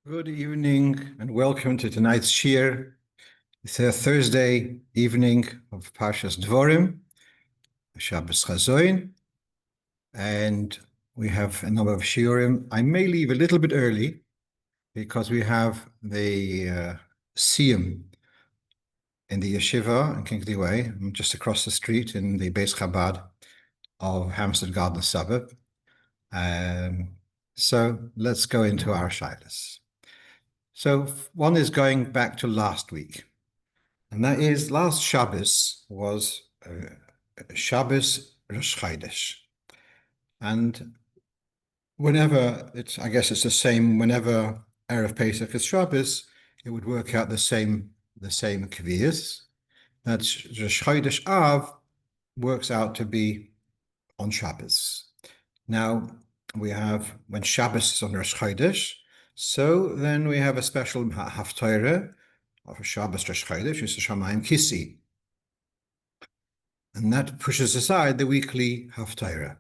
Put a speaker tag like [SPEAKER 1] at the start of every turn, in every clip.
[SPEAKER 1] Good evening and welcome to tonight's shiur. It's a Thursday evening of Parshas Devorim, Shabbos Chazoin, and we have a number of shiurim. I may leave a little bit early because we have the siyum in the yeshiva in Kingsley Way, just across the street in the Beis Chabad of Hampstead Garden suburb. So let's go into our shilas. So one is going back to last week, and that is last Shabbos was Shabbos Rosh Chodesh. And whenever I guess it's the same, whenever Erev Pesach is Shabbos, it would work out the same kvias. That's Rosh Chodesh Av works out to be on Shabbos. Now we have, when Shabbos is on Rosh Chodesh, so then we have a special Haftorah of Shabbos Rosh Chodesh, which is Shamayim Kisi. And that pushes aside the weekly Haftorah.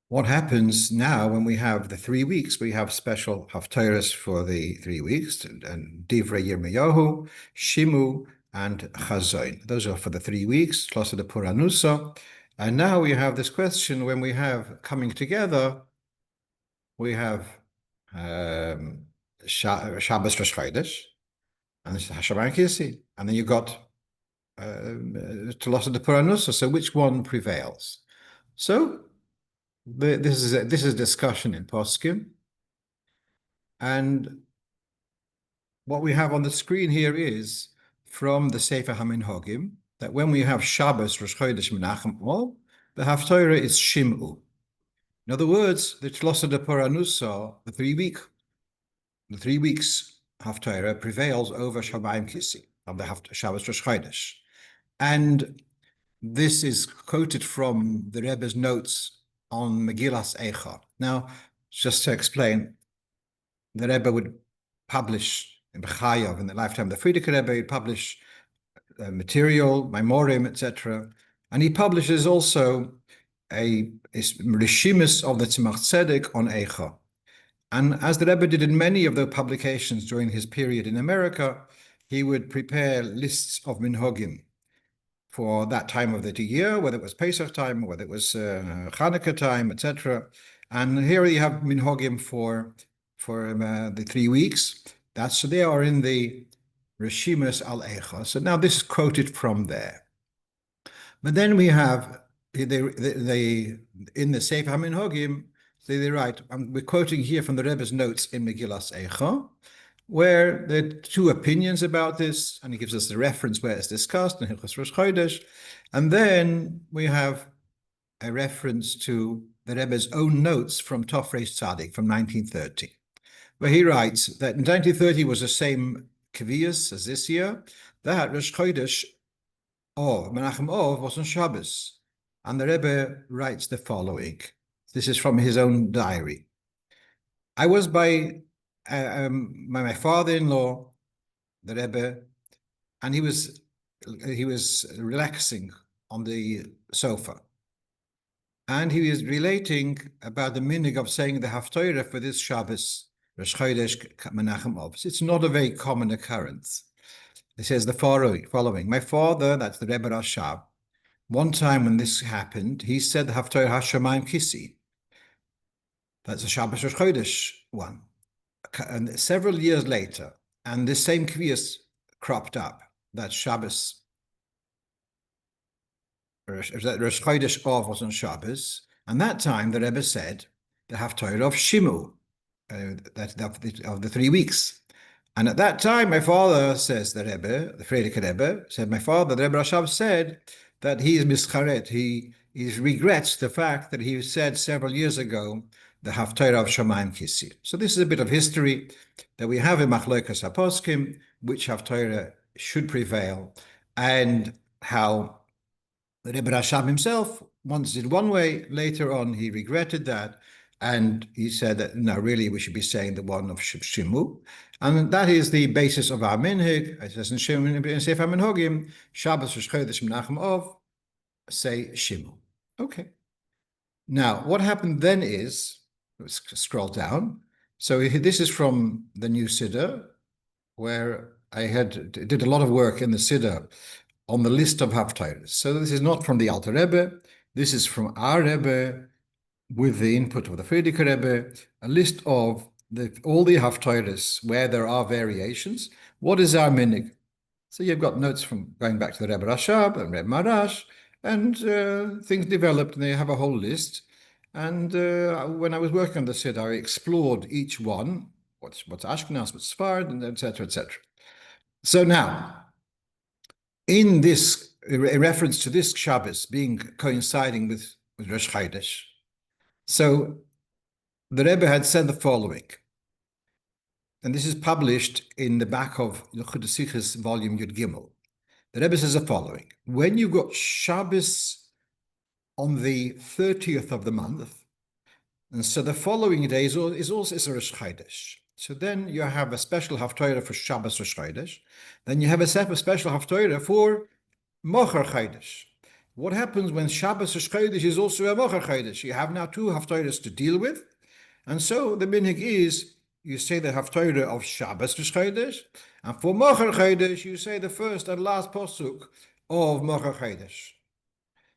[SPEAKER 1] What happens now when we have the 3 weeks? We have special Haftorahs for the 3 weeks, and Divrei Yirmiyahu, Shimu, and Chazoin. Those are for the 3 weeks, plus the Puranusa. And now we have this question when we have coming together, we have Shabbos Rosh Chodesh, and it's Hashamayim Kisi, and then you got Telos de Puranusa. So which one prevails? So this is discussion in Poskim, and what we have on the screen here is from the Sefer HaMinhagim that when we have Shabbos Rosh Chodesh Menachem Ov, the Haftorah is Shimu. In other words, the Telos de Puranusa, the 3 weeks Haftorah prevails over Shamayim Kisi of the Shabbos Rosh Chodesh. And this is quoted from the Rebbe's notes on Megillas Eicha. Now, just to explain, the Rebbe would publish in B'chayav, in the lifetime of the Frierdiker Rebbe, he'd publish material, Memorim, etc. And he publishes also a Rishimus of the Tzemach Tzedek on Eicha. And as the Rebbe did in many of the publications during his period in America, he would prepare lists of minhagim for that time of the year, whether it was Pesach time, whether it was Chanukah time, etc. And here you have minhagim for the 3 weeks. So they are in the Rishimus al Eicha. So now this is quoted from there. But then we have in the Sefer HaMinhagim, they write, we're quoting here from the Rebbe's notes in Megillas Eicha, where there are 2 opinions about this, and he gives us the reference where it's discussed in Hilchos Rosh Chodesh. And then we have a reference to the Rebbe's own notes from Tofresh Tzadik from 1930, where he writes that in 1930 was the same Kvias as this year, that Rosh Chodesh Ov, Menachem Ov, was on Shabbos. And the Rebbe writes the following. This is from his own diary. I was by my father-in-law, the Rebbe, and he was relaxing on the sofa. And he was relating about the minhag of saying the Haftorah for this Shabbos, Rosh Chodesh Menachem Ov. It's not a very common occurrence. He says the following. My father, that's the Rebbe Rashab, one time when this happened, he said the Haftorah Hashamayim Kisi. That's a Shabbos Rosh Chodesh one. And several years later, and this same kvias cropped up, that Shabbos, that Rosh Chodesh Ov was on Shabbos, and that time the Rebbe said the Haftorah of Shimu, of the 3 weeks. And at that time, my father, says the Rebbe, the Frierdiker Rebbe, said, my father, the Rebbe Rashab, said that he is mischaret, he regrets the fact that he said several years ago the Haftorah of Shamayim Kisi. So this is a bit of history that we have in Machlokas HaPoskim, which Haftorah should prevail, and how the Rebbe Rashab himself once did one way, later on he regretted that, and he said that, no, really we should be saying the one of Shimu. And that is the basis of our minhag. It says in Sefer HaMinhagim, Shabbos Rosh Chodesh Menachem Ov, say Shimu. Okay. Now, what happened then is, let's scroll down, So this is from the new Siddur, where I did a lot of work in the Siddur on the list of Haftorahs. So this is not from the Alter Rebbe. This is from our Rebbe with the input of the Frierdiker Rebbe, a list of all the Haftorahs where there are variations. What is our minhag? So you've got notes from going back to the Rebbe Rashab and Rebbe Marash, and things developed, and they have a whole list. And when I was working on the Siddur, I explored each one, what's Ashkenaz, what's Sfard, and etc., etc. So now, in this, in reference to this Shabbos being coinciding with Rosh Chodesh, so the Rebbe had said the following, and this is published in the back of Selichos volume Yud Gimel. The Rebbe says the following: when you got Shabbos on the 30th of the month, and so the following day is also a Rosh Chodesh. So then you have a special Haftorah for Shabbos Rosh Chodesh. Then you have a special Haftorah for Mocher Chodesh. What happens when Shabbos Rosh Chodesh is also a Mocher Chodesh? You have now two Haftorahs to deal with. And so the minhag is, you say the Haftorah of Shabbos Rosh Chodesh, and for Mocher Chodesh, you say the first and last posuk of Mocher Chodesh.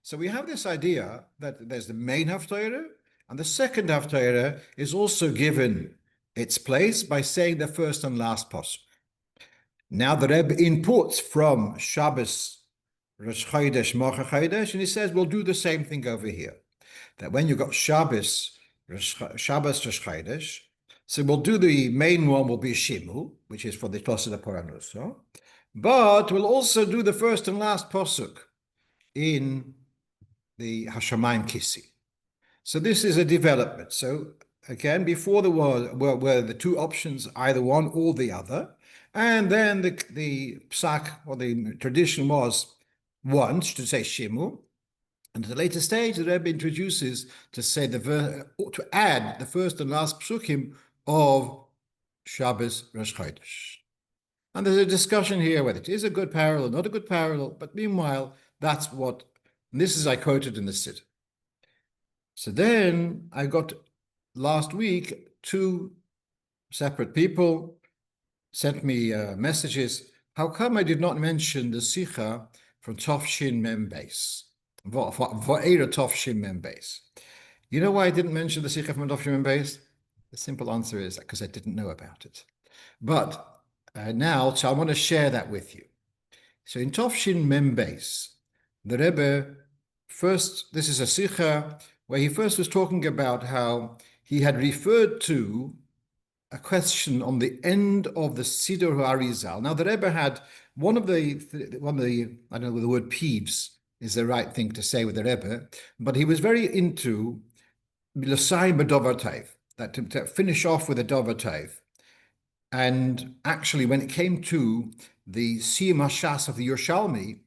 [SPEAKER 1] So we have this idea that there's the main Haftorah, and the second Haftorah is also given its place by saying the first and last posuk. Now the Rebbe imports from Shabbos Rosh Chodesh, Mocher Chodesh, and he says we'll do the same thing over here. That when you've got Shabbos Rosh Chodesh, so we'll do the main one will be Shimu, which is for the Tosed Paranuso, but we'll also do the first and last posuk in the Hashamayim Kissi. So this is a development. So again, before there were the two options, either one or the other, and then the psak or the tradition was one to say Shimu, and at a later stage, the Rebbe introduces to say to add the first and last psukim of Shabbos Rosh Chodesh. And there's a discussion here whether it is a good parallel, not a good parallel, but meanwhile, that's what, and this is I quoted in the Siddur. So then I got last week, two separate people sent me messages. How come I did not mention the Sikha from Tov Shin Mem Beis? Va'era Tov Shin Mem Beis. You know why I didn't mention the Sikha from Tov Shin Mem Beis? The simple answer is because I didn't know about it. But now, so I want to share that with you. So in Tov Shin Mem Beis, the Rebbe first, this is a Sikha where he first was talking about how he had referred to a question on the end of the Siddur Arizal. Now the Rebbe had one of the I don't know the word peeves is the right thing to say with the Rebbe, but he was very into L'sayim b'dover tov, that to finish off with a dover tov. And actually, when it came to the Siyum Hashas of the Yerushalmi,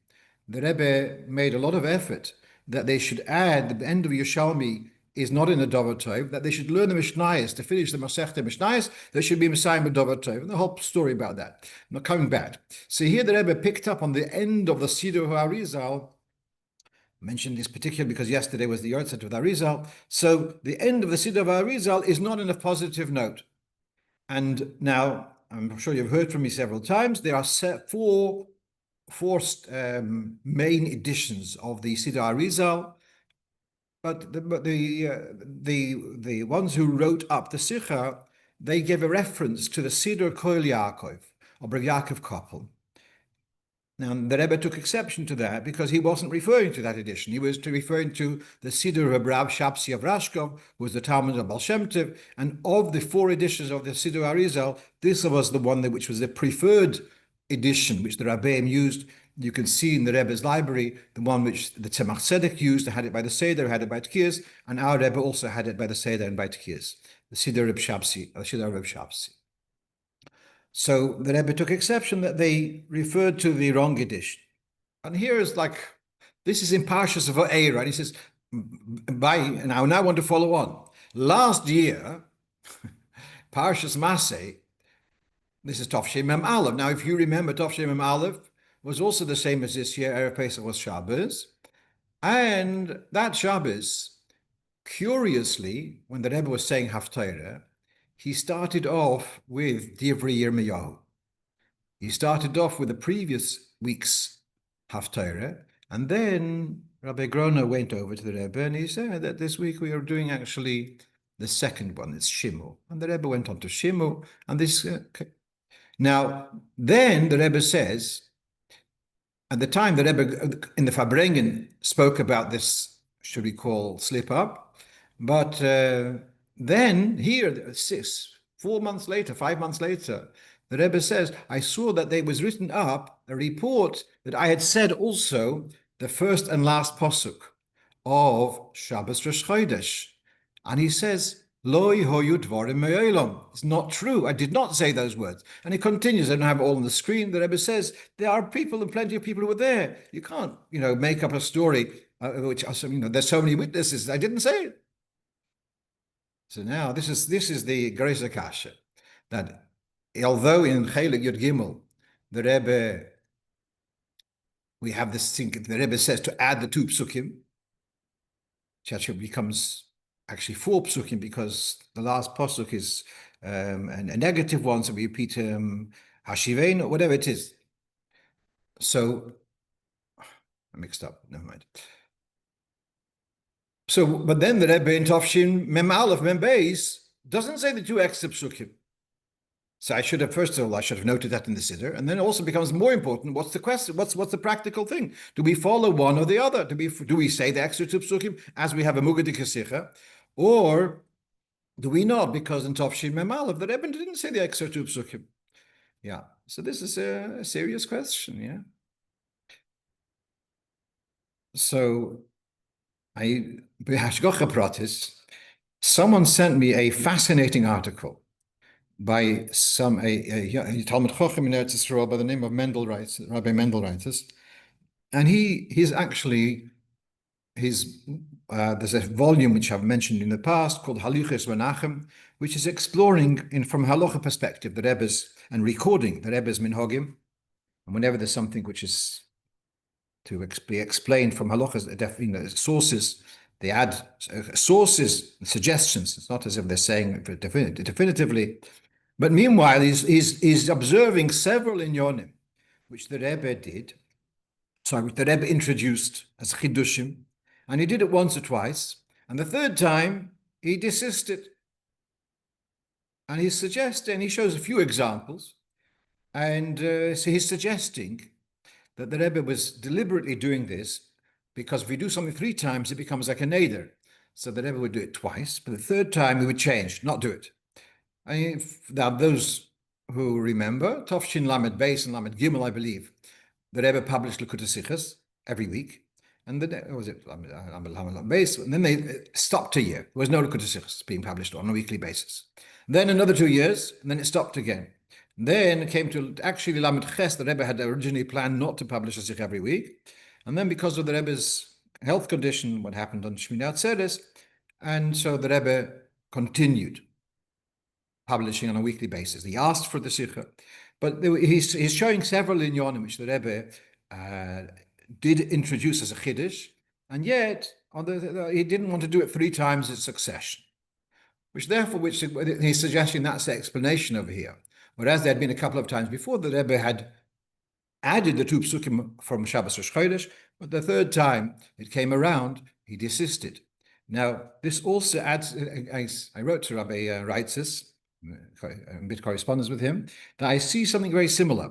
[SPEAKER 1] the Rebbe made a lot of effort that they should add the end of Yerushalmi is not in a dover tov, that they should learn the Mishnayos to finish the Masechta Mishnayos. There should be Messiah b'dover tov, and the whole story about that. I'm not coming back. So here the Rebbe picked up on the end of the Siddur Arizal. I mentioned this particularly because yesterday was the Yortzeit of the Arizal. So the end of the Siddur Arizal is not in a positive note. And now, I'm sure you've heard from me several times, there are four main editions of the Siddur Arizal, but the ones who wrote up the Sikha, they gave a reference to the Siddur Koil Yaakov, or Rav Yaakov Koppel. Now, the Rebbe took exception to that because he wasn't referring to that edition. He was referring to the Siddur of Rav Shapsi of Rashkov, who was the Talmud of Baal Simcha, and of the four editions of the Siddur Arizal, this was the one which was the preferred edition, which the Rabbeim used. You can see in the Rebbe's library, the one which the Tzemach Tzedek used, had it by the Seder, had it by Tkiyas, and our Rebbe also had it by the Seder and by Tkiyas, the Siddur of Shapsi, the Siddur of Shapsi. So the Rebbe took exception that they referred to the wrong edition. And here is this is in Parshas Va'era, and he says, and I now want to follow on. Last year, Parshas Maseh, this is Tov Shin Mem Aleph. Now, if you remember, Tov Shin Mem Aleph was also the same as this year. Erev Pesach was Shabbos. And that Shabbos, curiously, when the Rebbe was saying Haftorah, he started off with Divrei Yirmiyahu. He started off with the previous week's Haftorah, and then Rabbi Groner went over to the Rebbe and he said that this week we are doing actually the second one, it's Shimu. And the Rebbe went on to Shimu, and this... Now, then the Rebbe says, at the time the Rebbe in the Farbrengen spoke about this, should we call slip up, but then here, 4 months later, 5 months later, the Rebbe says, I saw that there was written up a report that I had said also the first and last posuk of Shabbos Rosh Chodesh. And he says, Loi hoyu dvorim me'olam. It's not true. I did not say those words. And he continues. I don't have it all on the screen. The Rebbe says, there are people and plenty of people who were there. You can't, make up a story, which, there's so many witnesses. I didn't say it. So now this is the Grace Akasha, that although in Chelik Yud Gimel, the Rebbe, we have this thing, the Rebbe says to add the 2 psukim, which actually becomes actually 4 psukim because the last pasuk is a negative one, so we repeat Hashivein, or whatever it is. So, I mixed up, never mind. So, but then the Rebbe in Tafshin Mem Aleph Mem Beis doesn't say the 2 extra psukim. So I should have, first of all, I should have noted that in the Siddur, and then it also becomes more important, what's the question, what's the practical thing? Do we follow one or the other? Do we say the extra 2 psukim as we have a Mugadi Kesicha, or do we not? Because in Tafshin Mem Aleph, the Rebbe didn't say the extra 2 psukim. Yeah, so this is a serious question, yeah. So, someone sent me a fascinating article by a Talmud Chochem in Eretz Yisrael by the name of Rabbi Mendel writes, and there's a volume which I've mentioned in the past called Halocho Menachem, which is exploring from halacha perspective the Rebbe's and recording the Rebbe's minhagim, and whenever there's something which is to be explained from halacha's sources, they add sources, suggestions. It's not as if they're saying it definitively. But meanwhile, he's observing several inyonim, which the Rebbe which the Rebbe introduced as chidushim, and he did it once or twice, and the third time he desisted. And he's suggesting, and he shows a few examples, and so he's suggesting that the Rebbe was deliberately doing this because if we do something 3 times, it becomes like a neder. So the Rebbe would do it twice, but the third time he would change, not do it. Now, those who remember, Tafshin Lamed Beis and Lamed Gimel, I believe, the Rebbe published Likutei Sichos every week, and and then they stopped a year. There was no Likutei Sichos being published on a weekly basis. Then another 2 years, and then it stopped again. Then it came to actually Lamed Ches. The Rebbe had originally planned not to publish a Sikh every week, and then because of the Rebbe's health condition, what happened on Shmini Atzeres, and so the Rebbe continued publishing on a weekly basis. He asked for the Sikha, but he's showing several inyonim which the Rebbe did introduce as a chiddush, and yet he didn't want to do it 3 times in succession, which he's suggesting that's the explanation over here. Whereas there had been a couple of times before the Rebbe had added the 2 psukim from Shabbos Rosh Chodesh, but the third time it came around, he desisted. Now, this also adds, I wrote to Rabbi Reitzes, a bit correspondence with him, that I see something very similar.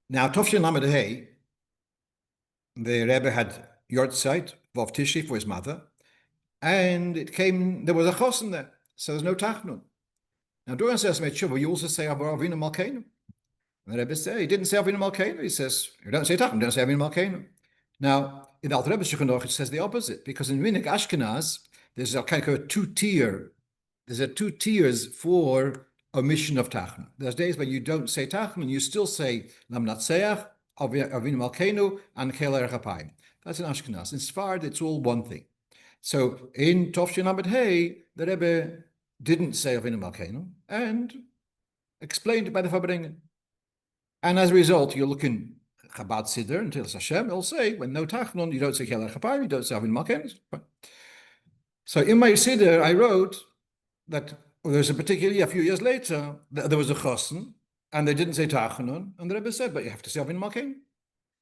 [SPEAKER 1] Now, Tofshin Lamed Hey, the Rebbe had Yortzeit, Vov Tishri for his mother, and there was a chosen there, so there's no Tachanun. Now, during Sesame Tshuva, you also say Avinu Malkeinu. And the Rebbe said, he didn't say Avinu Malkeinu. He says, you don't say Tachanun, don't say Avinu Malkeinu. Now, in the Alter Rebbe's Shulchan Aruch, it says the opposite, because in minhag Ashkenaz, there's a kind of a 2-tier. There's 2 tiers for omission of Tachanun. There's days when you don't say Tachanun, you still say Lamnatseach, Avinu Malkeinu, and Kel Erech Apayim. That's in Ashkenaz. In Sefard, it's all one thing. So in Tofshin Lamed Hey, the Rebbe didn't say Avinu Malkeinu and explained it by the Farbrengen. And as a result, you look in Chabad Siddur until Hashem, it'll say, when no Tachanun, you don't say Kel Erech Apayim, you don't say Avinu Malkeinu. So in my Siddur, I wrote that there's a few years later, there was a chosen, and they didn't say Tachanun, and the Rebbe said, but you have to say Avin Malkeinu.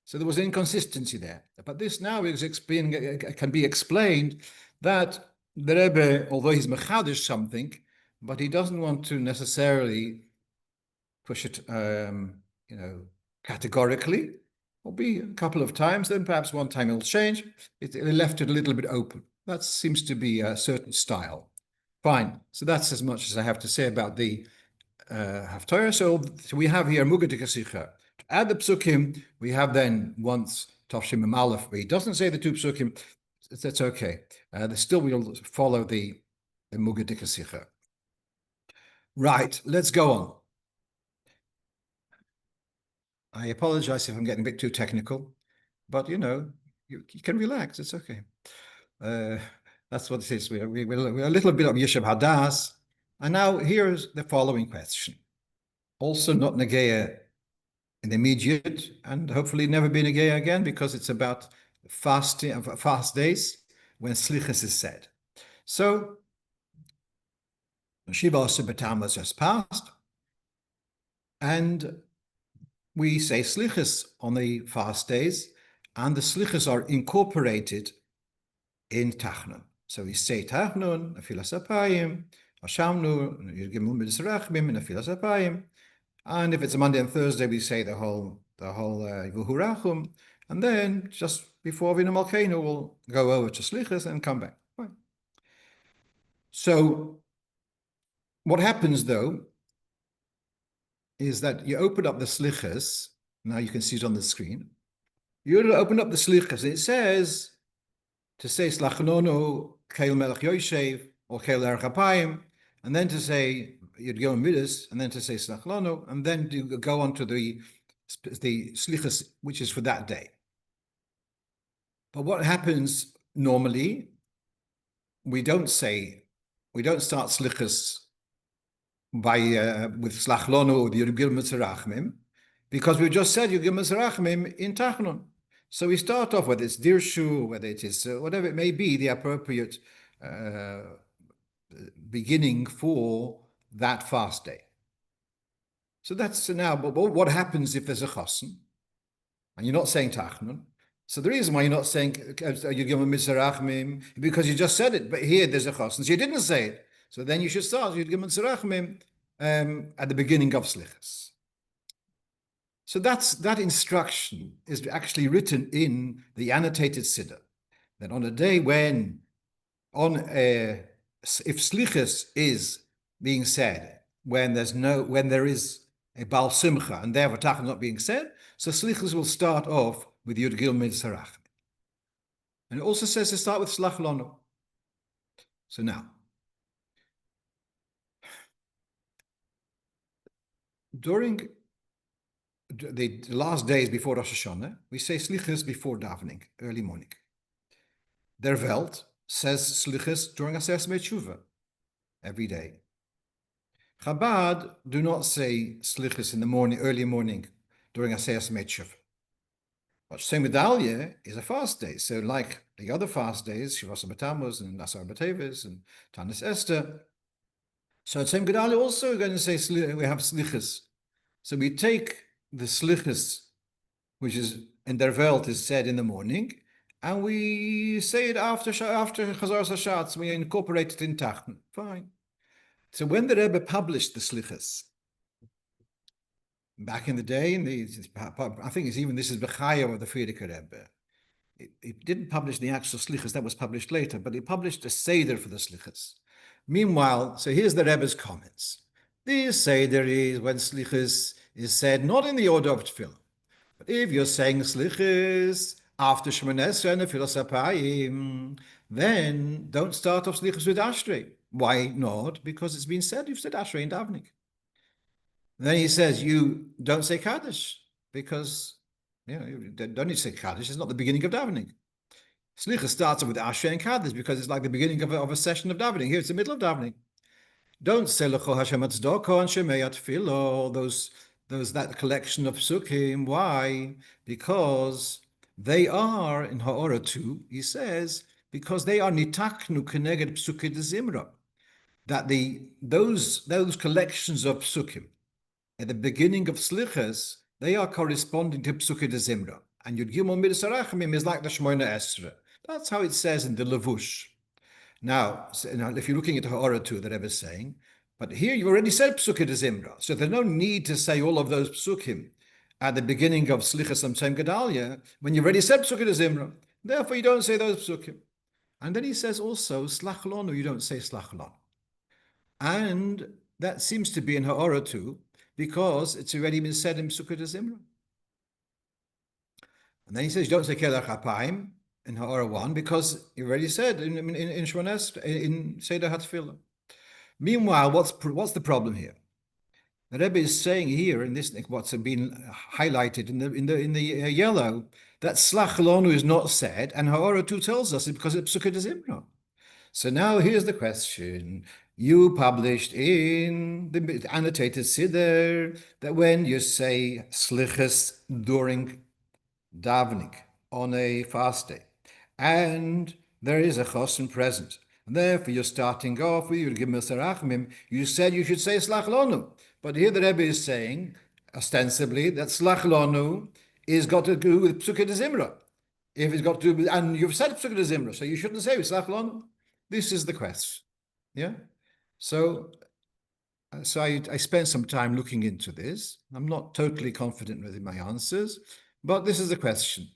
[SPEAKER 1] So there was inconsistency there. But this now can be explained that the Rebbe, although he's mechadish something, but he doesn't want to necessarily push it, categorically. It'll be a couple of times, then perhaps one time it'll change. It left it a little bit open. That seems to be a certain style. Fine. So that's as much as I have to say about the Haftorah. So we have here Mugadik Asicha. To add the psukim, we have then once Tavshim Aleph, where he doesn't say the two psukim. That's okay. Still we'll follow the Mugadik Asicha. Right, let's go on. I apologize if I'm getting a bit too technical, but you can relax. It's okay. That's what it is. We're a little bit of Yeshiv Hadas. And now here's the following question. Also not Nageya in the immediate, and hopefully never be Nageya again, because it's about fast days when Selichos is said. So Shiva B'Tammuz has passed, and we say Selichos on the fast days, and the Selichos are incorporated in Tachanun. So we say Tachanun, Nefilas Apayim, Hashamnu, Yirgimul Midas Rachmim, Nefilas Apayim. And if it's a Monday and Thursday, we say the whole Vuhurachum, and then just before Avinu Malkeinu, we'll go over to Selichos and come back. Right. So what happens though is that you open up the Selichos. Now you can see it on the screen. You open up the Selichos, and it says to say Slachnono Keil Melech Yoshev or Keil Erech Apayim, and then to say you'd go in Midas, and then to say Slachnono, and then you go on to the Selichos, which is for that day. But what happens normally? We don't start Selichos with Slachlono or the Yirgil Mitzrachmim, because we just said Yirgil Mitzrachmim in Tachanun. So we start off whether it's Dirshu, whether it is whatever it may be, the appropriate beginning for that fast day. So that's now. But what happens if there's a chosen and you're not saying Tachanun? So the reason why you're not saying Yirgil Mitzrachmim, because you just said it, but here there's a chosen, so you didn't say it. So then you should start Yirgil Mitzrachmim at the beginning of Selichos. So that instruction is actually written in the annotated Siddur, that on a day when, if Selichos is being said when there is a Baal Simcha and therefore Tachanun not being said, so Selichos will start off with Yirgil Mitzrachmim. And it also says to start with Slach Lonu. So now, during the last days before Rosh Hashanah, we say Selichos before davening, early morning. Der Welt says Selichos during Aseres Tshuva, every day. Chabad do not say Selichos in the morning, early morning, during Aseres Tshuva. But Shem Medalya is a fast day, so like the other fast days, Shivas B'Tammuz and Asar B'Teves and Tanis Esther. So at Shem Gedalya also we're going to say we have Selichos. So we take the Selichos, which is in der Welt is said in the morning, and we say it after Chazar Sashatz. We incorporate it in Tachanun. Fine. So when the Rebbe published the Selichos back in the day, I think this is Bechaya of the Frierdiker Rebbe. It didn't publish the actual Selichos, that was published later, but he published a Seder for the Selichos. Meanwhile, so here's the Rebbe's comments. This Seder is when Selichos is said not in the order of Tefillah, but if you're saying Selichos after Shemoneh Esrei and Nefilas Apayim, then don't start off Selichos with Ashrei. Why not? Because it's been said you've said Ashrei in davening. Then he says you don't say Kaddish because you don't need to say Kaddish. It's not the beginning of davening. Selichos starts with Ashrei and Kaddish because it's like the beginning of a session of davening. Here it's the middle of davening. Don't say Lecho Hashem Atzdoko and Shemei Atfilo, that collection of psukim. Why? Because they are in Ha'orah 2. He says because they are nitaknu keneged psukei de zimra. that those collections of psukim at the beginning of Selichos, they are corresponding to Psukei de Zimra. And Yud Gimel Midas Harachamim is like the Shmoina Esra. That's how it says in the Levush. Now, if you're looking at Ha'ara too, the Rebbe is saying, but here you already said Psukei de Zimra, so there's no need to say all of those psukim at the beginning of Selichos and Tzem Gedalia when you already said Psukei de Zimra. Therefore, you don't say those psukim. And then he says also, Slach Lonu, you don't say Slach Lonu. And that seems to be in Ha'ara too, because it's already been said in Psukei de Zimra. And then he says, you don't say Kelech HaPaim in Ha'ara 1, because you already said in Shmones, in Seder HaTfilah. Meanwhile, what's the problem here? The Rebbe is saying here in this, what's been highlighted in the yellow, that Slach Lonu is not said, and Ha'ara 2 tells us it's because it's Psukei de Zimra. So now here's the question. You published in the annotated Siddur that when you say Selichos during davening on a fast day, and there is a chosin present, and therefore you're starting off with Yud Gimel Sarachmim, you said you should say Slach Lonu. But here the Rebbe is saying, ostensibly, that Slach Lonu is got to do with Psukei de Zimra. If it's got to do with, and you've said Psukei de Zimra, so you shouldn't say Slach Lonu. This is the question. Yeah? So I spent some time looking into this. I'm not totally confident with my answers, but this is the question.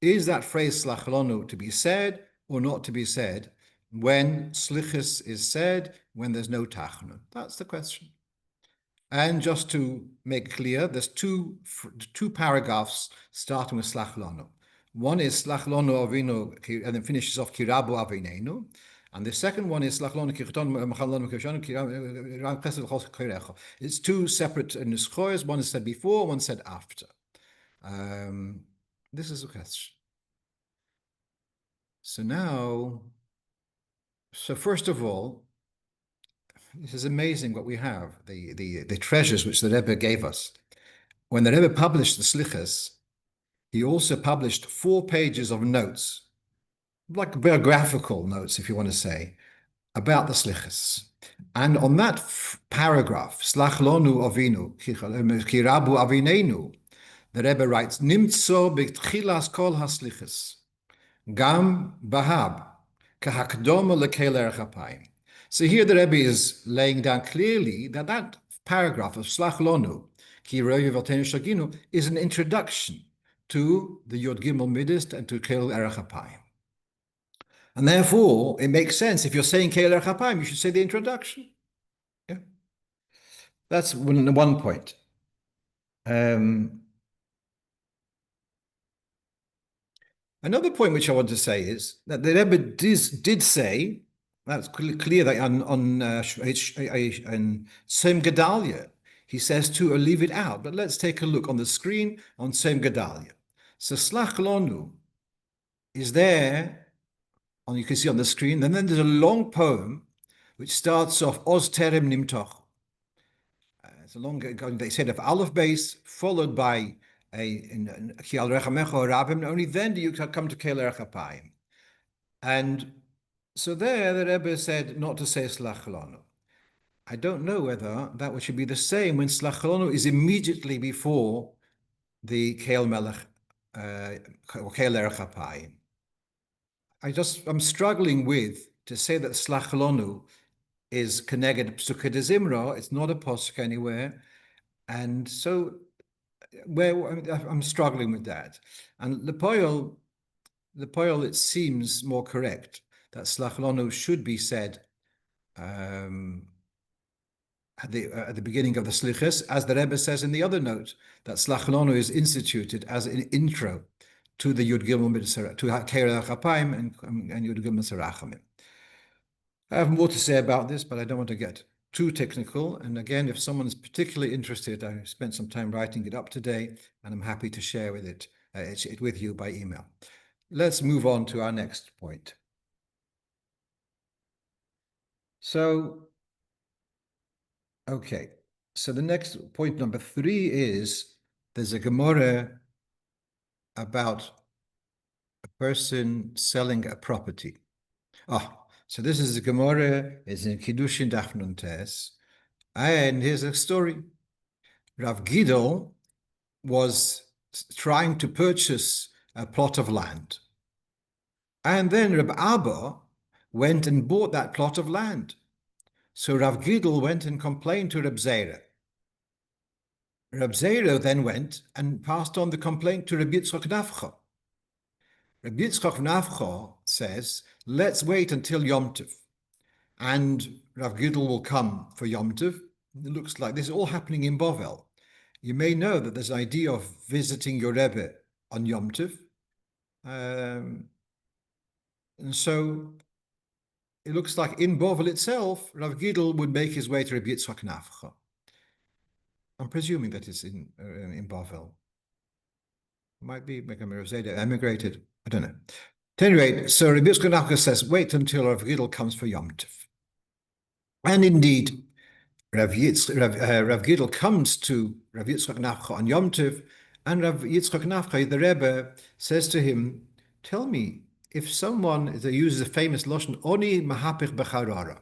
[SPEAKER 1] Is that phrase Slach Lonu to be said or not to be said when Selichos is said, when there's no Tachanun? That's the question. And just to make clear, there's two paragraphs starting with Slach Lonu. One is Slach Lonu Avinu, and then finishes off Kirabu Avineinu. And the second one is it's two separate nuschos. One is said before, one said after. This is a question. So first of all, this is amazing what we have, the treasures which the Rebbe gave us. When the Rebbe published the Selichos, he also published 4 pages of notes, like biographical notes, if you want to say, about the Selichos. And on that paragraph, Slach Lonu Avinu, Kirabu Avineinu, the Rebbe writes, Nimtzo b'tchilas kol ha-Selichos, gam bahab, kahakdoma lekel erech. So here the Rebbe is laying down clearly that paragraph of Slach Lonu, is an introduction to the Yod Gimel Midas and to Kel Erech HaPayim. And therefore, it makes sense. If you're saying Kel Erech HaPayim, you should say the introduction. Yeah. That's one point. Another point which I want to say is that the Rebbe did say, that's clear that on Sem Gedalia, he says to leave it out. But let's take a look on the screen on Sem Gedalia. So Slach Lonu is there, you can see on the screen, and then there's a long poem which starts off Oz Terem Nimtoch. It's a long, they said of Aleph base, followed by Kial Rechamecho Rabim, only then do you come to Kel Erech HaPayim. And so there the Rebbe said not to say Slach Lonu. I don't know whether that should be the same when Slach Lonu is immediately before the Kel Melech, Kel Erech HaPayim. I'm struggling with to say that Slach Lonu is connected to Psukei de Zimra. It's not a posuk anywhere. And so I'm struggling with that. And the Poyol, it seems more correct that Slach Lonu should be said at the beginning of the Selichos, as the Rebbe says in the other note, that Slach Lonu is instituted as an intro to the Yud Gimel Mitzvah, to Kel Erech HaPayim and Yud Gimel Mitzvah. I have more to say about this, but I don't want to get too technical. And again, if someone is particularly interested, I spent some time writing it up today, and I'm happy to share it with you by email. Let's move on to our next point. So, okay. So the next point, number 3, is there's a Gemara about a person selling a property. So this is the Gemara, it's in Kiddushin Daf Nun Tes, and here's a story. Rav Gidol was trying to purchase a plot of land. And then Reb Abba went and bought that plot of land. So Rav Gidol went and complained to Reb Zera. Reb Zera then went and passed on the complaint to Reb Yitzchok Nafcha. Reb Yitzchok Nafcha says, let's wait until Yom Tov, and Rav Gidol will come for Yom Tov. It looks like this is all happening in Bovel. You may know that there's an idea of visiting your Rebbe on Yom Tov. And so it looks like in Bovel itself, Rav Gidol would make his way to Reb Yitzchok Nafcha. I'm presuming that it's in Bovel. Might be Rav Zeda emigrated. I don't know. At any rate, so Reb Yitzchok Nafcha says, wait until Rav Gidol comes for Yom Tov. And indeed, Rav Gidol comes to Rav Yitzchok Nafcha on Yom Tov, and Rav Yitzchok Nafcha, the Rebbe, says to him, tell me, if someone uses a famous Lashon, Oni Mahapich Becharara,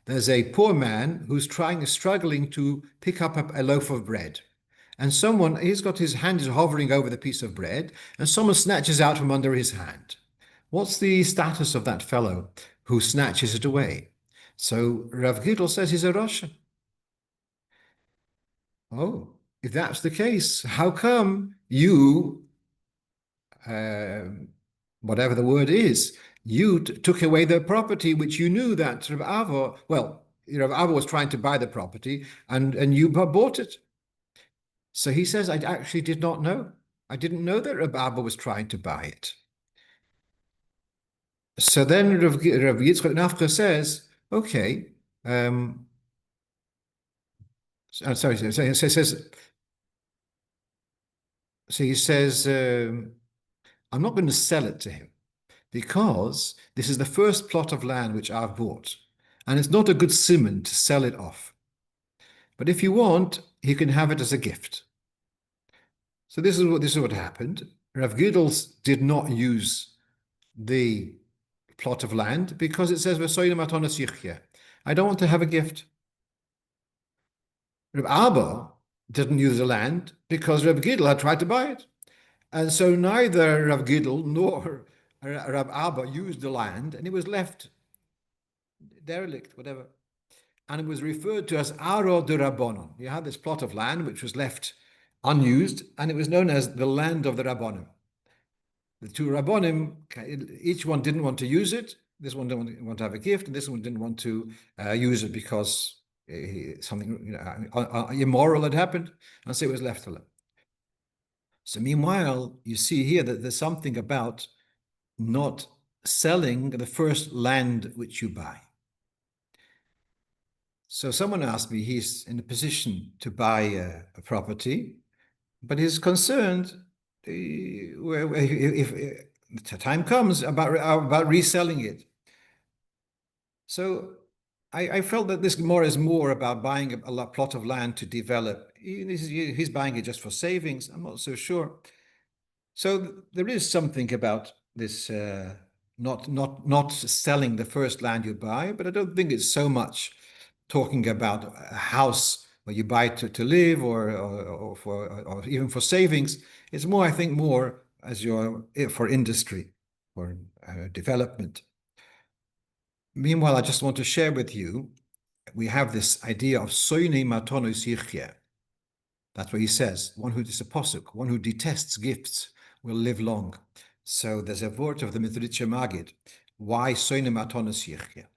[SPEAKER 1] there's a poor man who's struggling to pick up a loaf of bread. And he's got his hand is hovering over the piece of bread, and someone snatches out from under his hand. What's the status of that fellow who snatches it away? So Rav Gidol says he's a Russian. Oh, if that's the case, how come you, whatever the word is, you took away the property which you knew that Rav Ava, well, Rav Ava was trying to buy the property and you bought it. So he says, I actually did not know. I didn't know that Rav Ava was trying to buy it. So then Rav Yitzchok Nafcha says, okay, sorry, so he says, I'm not going to sell it to him because this is the first plot of land which I've bought, and it's not a good simon to sell it off. But if you want, he can have it as a gift. So this is what happened. Rav Gidol did not use the plot of land because it says I don't want to have a gift. Reb Abba didn't use the land because Reb Gidol had tried to buy it. And so neither Rav Gidol nor Reb Abba used the land, and it was left derelict, whatever. And it was referred to as Aro de Rabbanon. You had this plot of land which was left unused, and it was known as the land of the Rabbanim. The two Rabbanim, each one didn't want to use it. This one didn't want to have a gift, and this one didn't want to use it because something immoral had happened, and so it was left alone. So meanwhile, you see here that there's something about not selling the first land which you buy. So someone asked me, he's in a position to buy a property, but he's concerned if the time comes about reselling it. So I felt that this is more about buying a plot of land to develop. He's buying it just for savings. I'm not so sure. So there is something about this not selling the first land you buy, but I don't think it's so much talking about a house where you buy to live or even for savings. It's more, I think, more as for industry or development. Meanwhile, I just want to share with you, we have this idea of soine matonos yichya. That's what he says. One who is a posuk, one who detests gifts will live long. So there's a word of the Midrash Magid. Why soine matonos yichya? It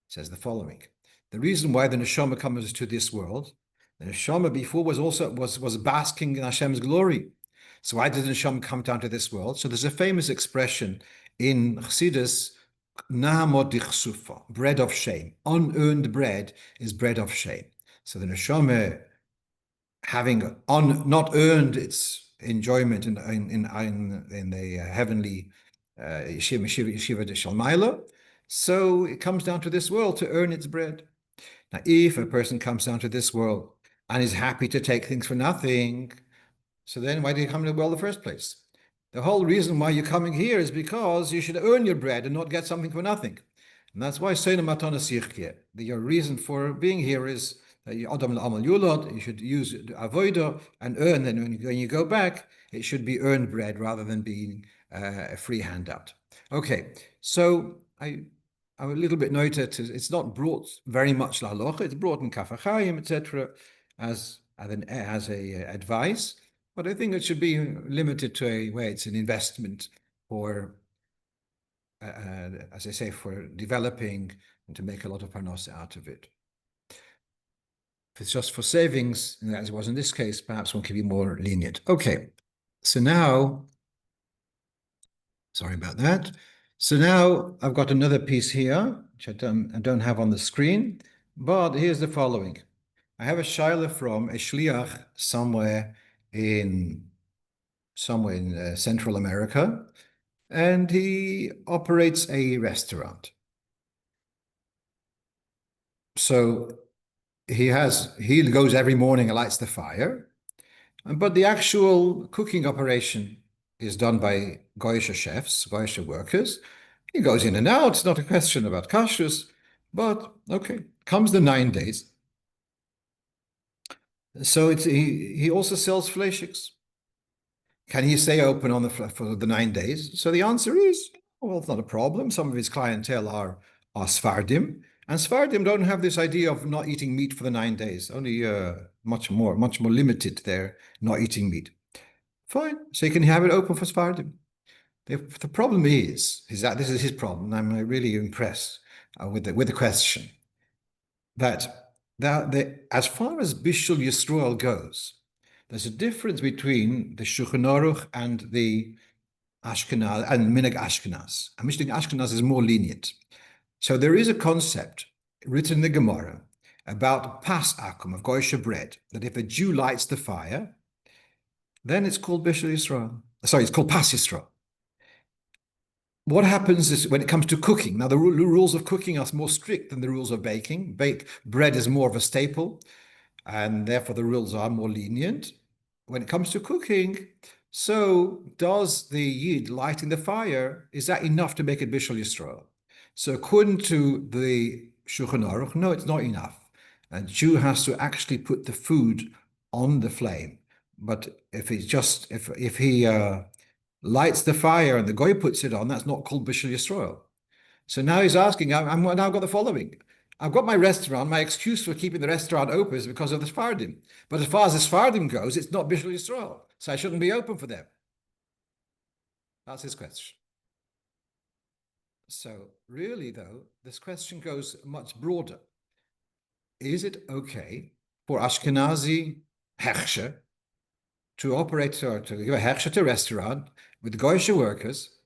[SPEAKER 1] says the following: the reason why the neshama comes to this world, the neshama before was basking in Hashem's glory. So why did the neshama come down to this world? So there's a famous expression in Chassidus, bread of shame. Unearned bread is bread of shame. So the neshama, having not earned its enjoyment in the heavenly yeshiva de Shalmaila, so it comes down to this world to earn its bread. Now, if a person comes down to this world and is happy to take things for nothing, so then why did you come to the world in the first place? The whole reason why you're coming here is because you should earn your bread and not get something for nothing. And that's why Seina Matana Sichke. Your reason for being here is that you Adam Amal Yulot, you should use avoida and earn. Then when you go back, it should be earned bread rather than being a free handout. Okay, so I'm a little bit noted. It's not brought very much la halacha. It's brought in kafachayim, etc., as a advice. But I think it should be limited to a way it's an investment for, as I say, for developing and to make a lot of parnasa out of it. If it's just for savings, as it was in this case, perhaps one can be more lenient. Okay, so now, sorry about that. So now I've got another piece here, which I don't have on the screen, but here's the following. I have a shaila from a shliach somewhere in Central America, and he operates a restaurant. So he goes every morning and lights the fire, but the actual cooking operation is done by goyish chefs, goyish workers. He goes in and out. It's not a question about kashrus, but okay, comes the 9 days. So he also sells fleischiks. Can he stay open for the 9 days? So the answer is, well, it's not a problem. Some of his clientele are Sefardim, and Sefardim don't have this idea of not eating meat for the 9 days. Only much more limited there, not eating meat. Fine. So you can have it open for Sefardim. The problem is that this is his problem. I'm really impressed with the question that as far as Bishul Yisrael goes, there's a difference between the Shulchan Aruch and the Ashkenaz and minhag Ashkenaz. And minhag Ashkenaz is more lenient. So there is a concept written in the Gemara about pas akum, of kosher bread, that if a Jew lights the fire, then it's called Bishul Yisrael. Sorry, it's called pas Yisrael. What happens is when it comes to cooking, now the rules of cooking are more strict than the rules of baking. Bread is more of a staple, and therefore the rules are more lenient. When it comes to cooking, so does the Yid lighting the fire, is that enough to make it Bishul Yisrael? So according to the Shulchan Aruch, no, it's not enough. A Jew has to actually put the food on the flame. But if he lights the fire and the goy puts it on, that's not called Bishul Yisrael. So now he's asking, I've now got the following. I've got my restaurant. My excuse for keeping the restaurant open is because of the Sefardim. But as far as the Sefardim goes, it's not Bishul Yisrael. So I shouldn't be open for them. That's his question. So really, though, this question goes much broader. Is it okay for Ashkenazi hechsher to operate or to give a hechsher to a restaurant with goyish workers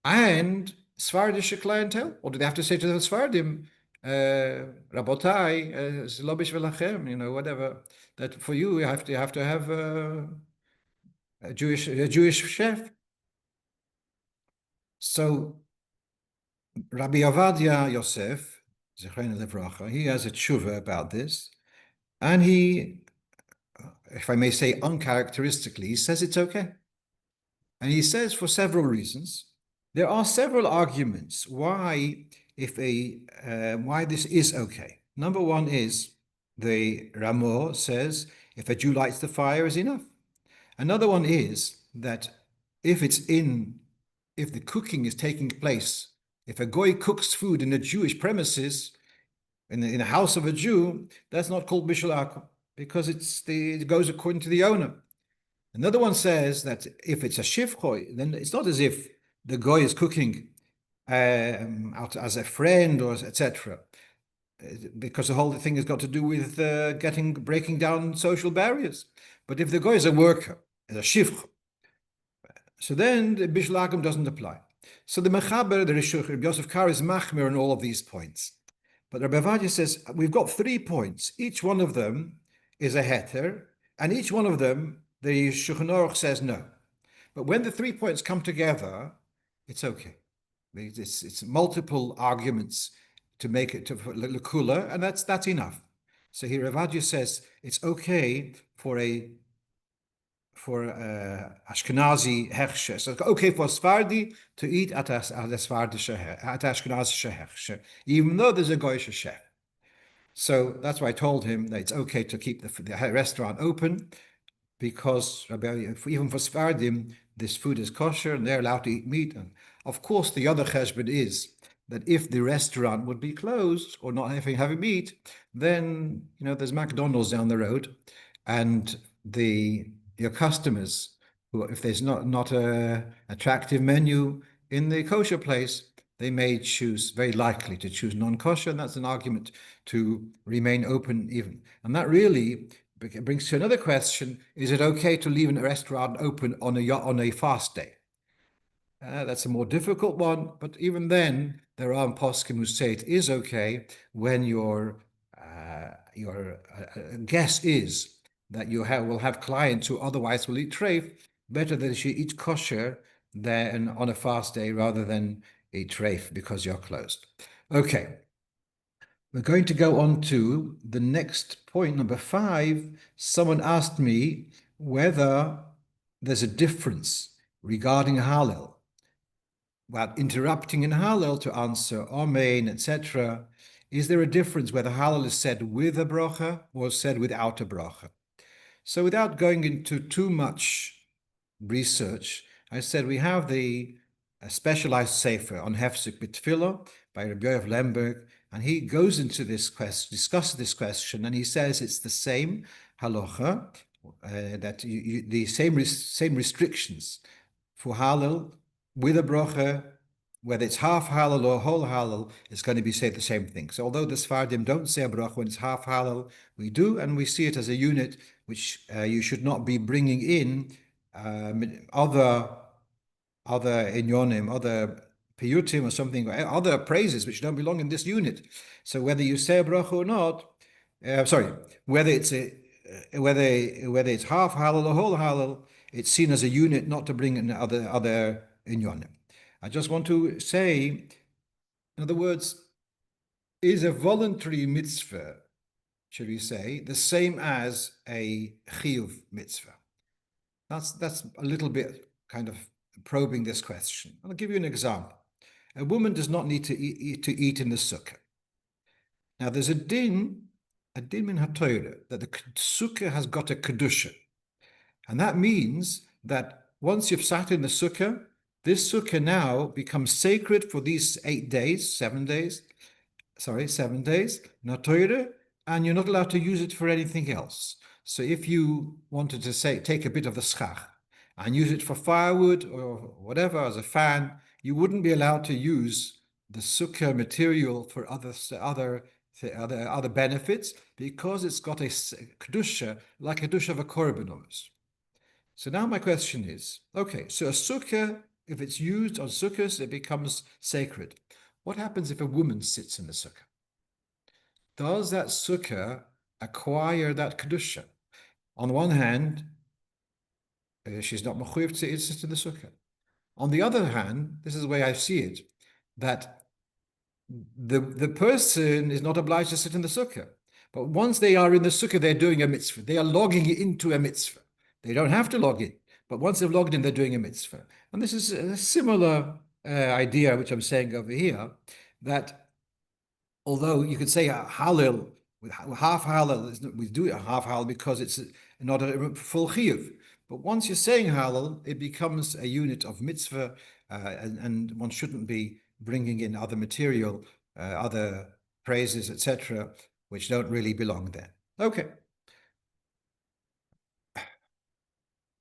[SPEAKER 1] and Sephardic clientele? Or do they have to say to the Sefardim, Rabotai, Zlobish velachem, whatever, that for you have to have a Jewish chef? So Rabbi Avadia Yosef, Zechrein Levracha, he has a tshuva about this, and he, if I may say uncharacteristically, he says it's okay. And he says for several reasons. There are several arguments why this is okay. Number one is the Ramo says if a Jew lights the fire is enough. Another one is that if the cooking is taking place, if a goy cooks food in a Jewish premises, in a house of a Jew, that's not called Bishul Akum because it goes according to the owner. Another one says that if it's a shivchoy, then it's not as if the goy is cooking out as a friend or etc. Because the whole thing has got to do with breaking down social barriers. But if the goy is a worker, is a shivchoy, so then the Bishul Akum doesn't apply. So the Mechaber, the Rishuch, Rabbi Yosef Kar is machmir on all of these points. But Rabbi Avadia says, we've got 3 points. Each one of them is a heter, and each one of them, the Shulchan Aruch says no. But when the 3 points come together, it's okay. It's multiple arguments to make it to lekula, and that's enough. So here Rabbi Avadia says it's okay for a Ashkenazi hechsher. So it's okay for Sephardi to eat at a Ashkenazi hechsher, even though there's a goyish chef. So that's why I told him that it's okay to keep the restaurant open, because even for Sefardim, this food is kosher and they're allowed to eat meat. And of course, the other cheshbon is that if the restaurant would be closed or not having meat, then there's McDonald's down the road, and your customers, who, if there's not a attractive menu in the kosher place, they may choose, very likely to choose non-kosher, and that's an argument to remain open even. And that really brings to another question: is it okay to leave a restaurant open on a fast day? That's a more difficult one, but even then, there are poskim who say it is okay when your guess is that will have clients who otherwise will eat treif. Better that you eat kosher than on a fast day rather than eat treif because you're closed. Okay. We're going to go on to the next point, number 5. Someone asked me whether there's a difference regarding Hallel, about interrupting in Hallel to answer Amen, etc. Is there a difference whether Hallel is said with a bracha or said without a bracha? So without going into too much research, I said we have a specialized sefer on Hefsek B'Tfilah by Rabbi Yoav Lemberg, and he goes into this question, discusses this question, and he says it's the same halacha, that the same restrictions for halal with a bracha, whether it's half halal or whole halal, is going to be said the same thing. So although the Sefardim don't say a bracha when it's half halal, we do, and we see it as a unit which you should not be bringing in other inyonim, other piyutim or something, other praises which don't belong in this unit. So whether you say a bracha or not, whether it's half halal or whole halal, it's seen as a unit, not to bring in other inyonim. I just want to say, in other words, is a voluntary mitzvah, should we say, the same as a chiyuv mitzvah? That's a little bit kind of probing this question. I'll give you an example. A woman does not need to eat in the sukkah. Now, there's a din in Haftorah, that the sukkah has got a kedusha. And that means that once you've sat in the sukkah, this sukkah now becomes sacred for these 7 days, Haftorah, and you're not allowed to use it for anything else. So if you wanted to take a bit of the schach and use it for firewood or whatever as a fan, you wouldn't be allowed to use the sukkah material for other benefits, because it's got a kedusha, like a kedusha of a korban almost. So now my question is, okay, so a sukkah, if it's used on sukkahs, it becomes sacred. What happens if a woman sits in the sukkah? Does that sukkah acquire that kedusha? On the one hand, she's not mechuyev to sit in the sukkah. On the other hand, this is the way I see it, that the person is not obliged to sit in the sukkah. But once they are in the sukkah, they're doing a mitzvah. They are logging into a mitzvah. They don't have to log in, but once they've logged in, they're doing a mitzvah. And this is a similar idea, which I'm saying over here, that although you could say a halal, with half halal, we do a half halal because it's not a full chiyuv. But once you're saying halal, it becomes a unit of mitzvah, and one shouldn't be bringing in other material, other praises, etc., which don't really belong there. Okay.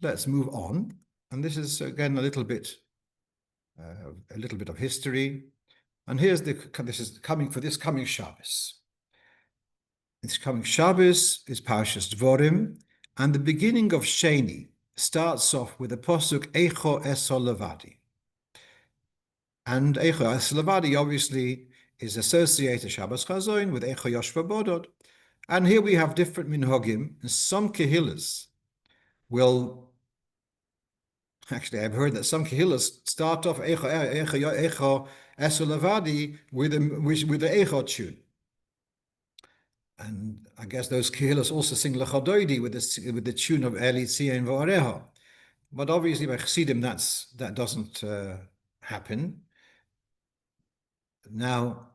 [SPEAKER 1] Let's move on. And this is, again, a little bit of history. And this is coming for this coming Shabbos. This coming Shabbos is Parshas Devorim, and the beginning of Sheni starts off with the posuk Eicho Eso Levadi. And Eicho Eso Levadi obviously is associated Shabbos Chazoin with Eicho Yoshva Bodod. And here we have different minhagim, and some kehillas will, actually I've heard that some kehillas start off Eicho Eso Levadi with the Eicho tune. And I guess those Kehilos also sing Lechadoidi with the tune of Eli Tzien V'Oreha. But obviously by Chassidim that doesn't happen. Now,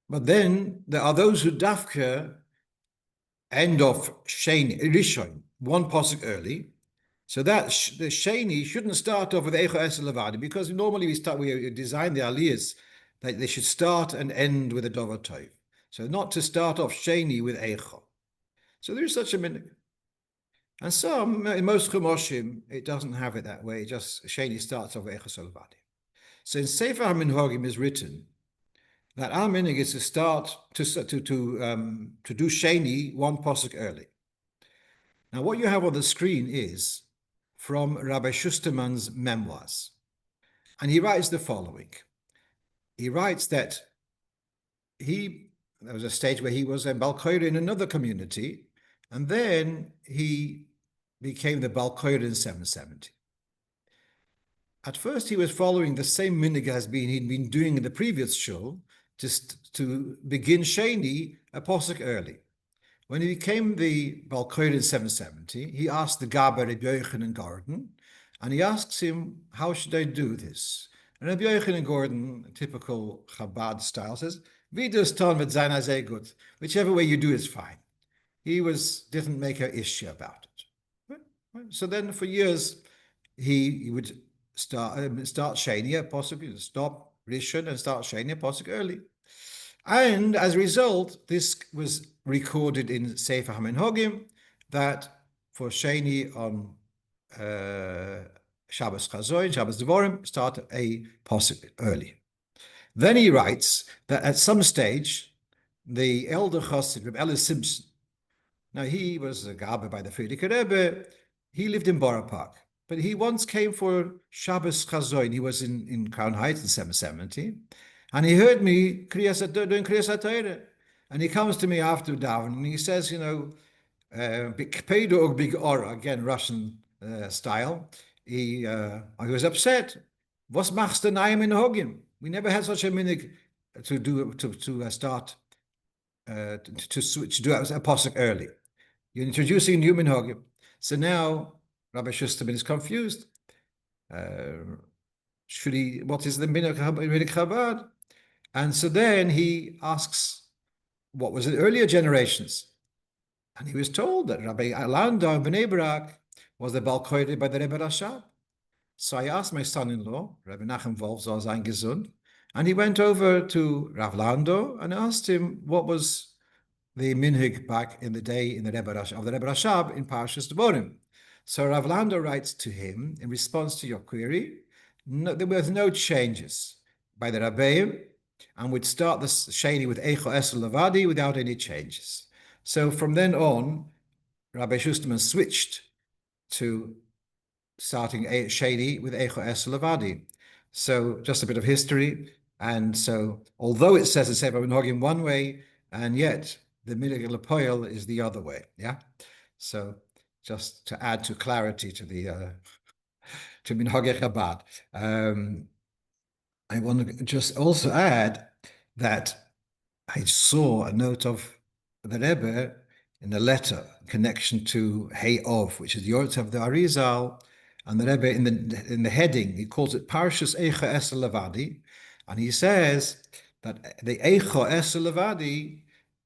[SPEAKER 1] but then there are those who dafka end of Sheni, Rishon, one posuk early. So that the Sheni shouldn't start off with Eicho Es Levadi, because normally we design the aliyahs that they should start and end with a Dover Tov. So not to start off Sheni with Eicho. So there is such a minhag. And some, in most Chumoshim, it doesn't have it that way. It just Sheni starts off with Eicho Levadi. So in Sefer HaMinhagim is written that our minhag is to start to do Sheni one posuk early. Now, what you have on the screen is from Rabbi Schusterman's memoirs, and he writes the following. He writes that there was a stage where he was a Balkoyer in another community, and then he became the Balkoyer in 770. At first, he was following the same minhag he'd been doing in the previous shul, to begin Sheni a posuk early. When he became the Balkoyer in 770, he asked the Gaber Rabbi Yochanan Gordon, and he asks him, how should I do this? And Rabbi Yochanan Gordon, typical Chabad style, says, whichever way you do is fine. He didn't make an issue about it. So then for years, he would start Sheni, possibly stop Rishon and start Sheni, possibly early. And as a result, this was recorded in Sefer HaMinhagim that for Sheni on Shabbos Chazoin, Shabbos Devorim, start a posuk early. Then he writes that at some stage, the elder Chassid, Reb Ellis Simpson, now he was a Gaber by the Frierdiker Rebbe, he lived in Borough Park, but he once came for Shabbos Chazoin. He was in Crown Heights in 770, and he heard me doing Kriyas HaTorah. And he comes to me after daven, and he says, big or again Russian style. I was upset. Was machst du nayim minhagim? We never had such a minhag to start to switch to do a posuk early. You're introducing new minhagim. So now Rabbi Schusterman is confused. What is the minhag Chabad? And so then he asks, what was the earlier generations? And he was told that Rabbi Landau in Bnei Brak was the Balkoyer by the Rebbe Rashab. So I asked my son-in-law, Rabbi Nachem Wolf, sein gesund, and he went over to Rav Landau and asked him what was the minhag back in the day in the Rebbe Rashab in Parshas Devorim. So Rav Landau writes to him in response to your query, there were no changes by the Rabbeim, and would start the Sheni with Eicho Esel Levadi without any changes. So from then on, Rabbi Schusterman switched to starting Sheni with Eicho Esel Levadi. So just a bit of history. And so, although it says in Sefer HaMinhagim one way, and yet the minhag Lepoil is the other way. Yeah. So just to add to clarity to the to minhag Chabad. I want to just also add that I saw a note of the Rebbe in a letter in connection to Hey Ov, which is the Yortz of the Arizal, and the Rebbe in the heading, he calls it Parshas Eicha Esel Levadi, and he says that the Eicha Esel Levadi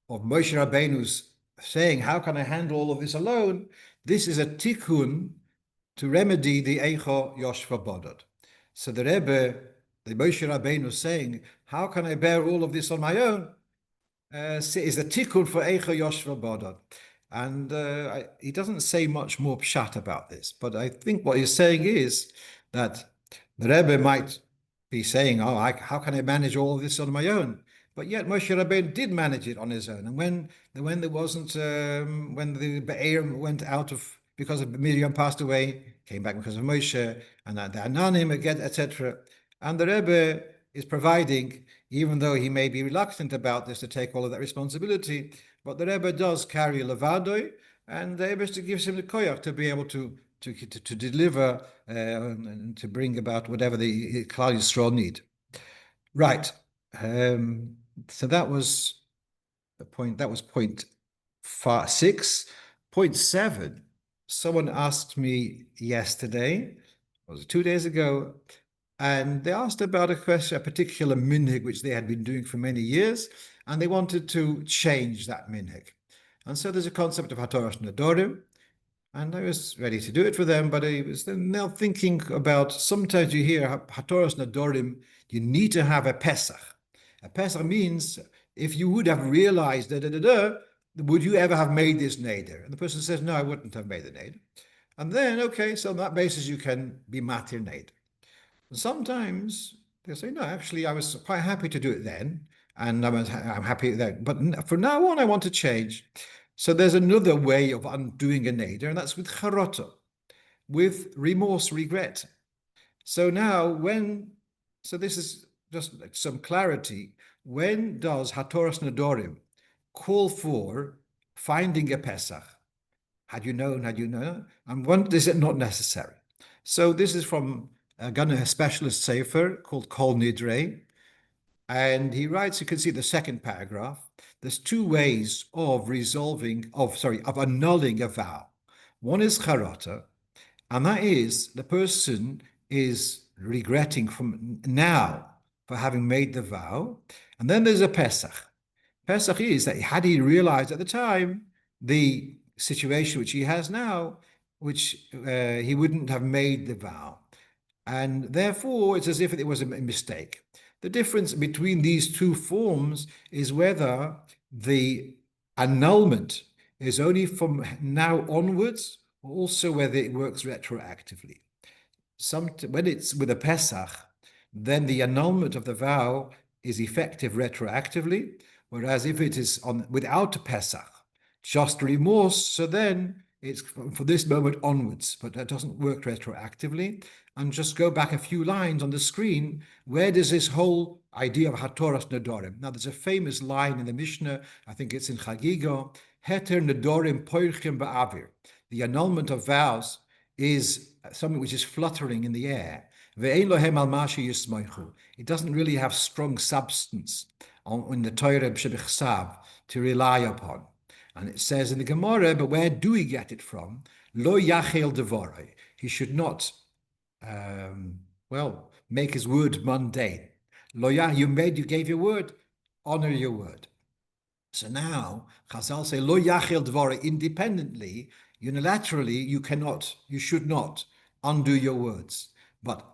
[SPEAKER 1] of Moshe Rabbeinu's saying, how can I handle all of this alone? This is a tikkun to remedy the Eicha Yoshva Bodod. So the Rebbe, the Moshe Rabbeinu saying, how can I bear all of this on my own? Is a tikkun for Eicha Yoshva Bodod. And he doesn't say much more pshat about this, but I think what he's saying is that the Rebbe might be saying, how can I manage all of this on my own? But yet Moshe Rabbeinu did manage it on his own. And when there wasn't, when the Be'er went out of, because of Miriam passed away, came back because of Moshe, and the Ananim again, etc. And the Rebbe is providing, even though he may be reluctant about this to take all of that responsibility, but the Rebbe does carry Levadoi, and the Rebbe gives him the koyach to be able to deliver and to bring about whatever the Klal Yisrael need. Right. So that was the point. That was point 6. Point 7. Someone asked me yesterday, was it 2 days ago, and they asked about a particular minhag which they had been doing for many years, and they wanted to change that minhag. And so there's a concept of Haftorah Nedorim, and I was ready to do it for them, but I was then now thinking about, sometimes you hear Haftorah Nedorim, you need to have a Pesach. A Pesach means, if you would have realized would you ever have made this neder? And the person says, no, I wouldn't have made the neder. And then, okay, so on that basis you can be matir neder. Sometimes they say, no, actually, I was quite happy to do it then, and I'm happy then. But for now on, I want to change. So there's another way of undoing a neder, and that's with charata, with remorse, regret. So now so this is just like some clarity. When does Haftorah Nedorim call for finding a Pesach? Had you known, and when is it not necessary? So this is from a specialist sefer called Kol Nidre, and he writes, you can see the second paragraph, there's 2 ways of of annulling a vow. One is charata, and that is the person is regretting from now for having made the vow. And then there's a Pesach. Pesach is that had he realized at the time the situation which he has now, which he wouldn't have made the vow. And therefore, it's as if it was a mistake. The difference between these 2 forms is whether the annulment is only from now onwards, or also whether it works retroactively. When it's with a Pesach, then the annulment of the vow is effective retroactively, whereas if it is without a Pesach, just remorse, so then it's for this moment onwards, but that doesn't work retroactively. And just go back a few lines on the screen, where does this whole idea of Haftorah Nedorim? Now, there's a famous line in the Mishnah, I think it's in Chagiga, Heter Nedorim Poirchim Ba'avir. The annulment of vows is something which is fluttering in the air. It doesn't really have strong substance in the Torah to rely upon. And it says in the Gemara, but where do we get it from? Lo yachel devorei. He should not, make his word mundane. Lo you gave your word, honor your word. So now, Chazal say, lo yachel devorei, independently, unilaterally, you should not undo your words. But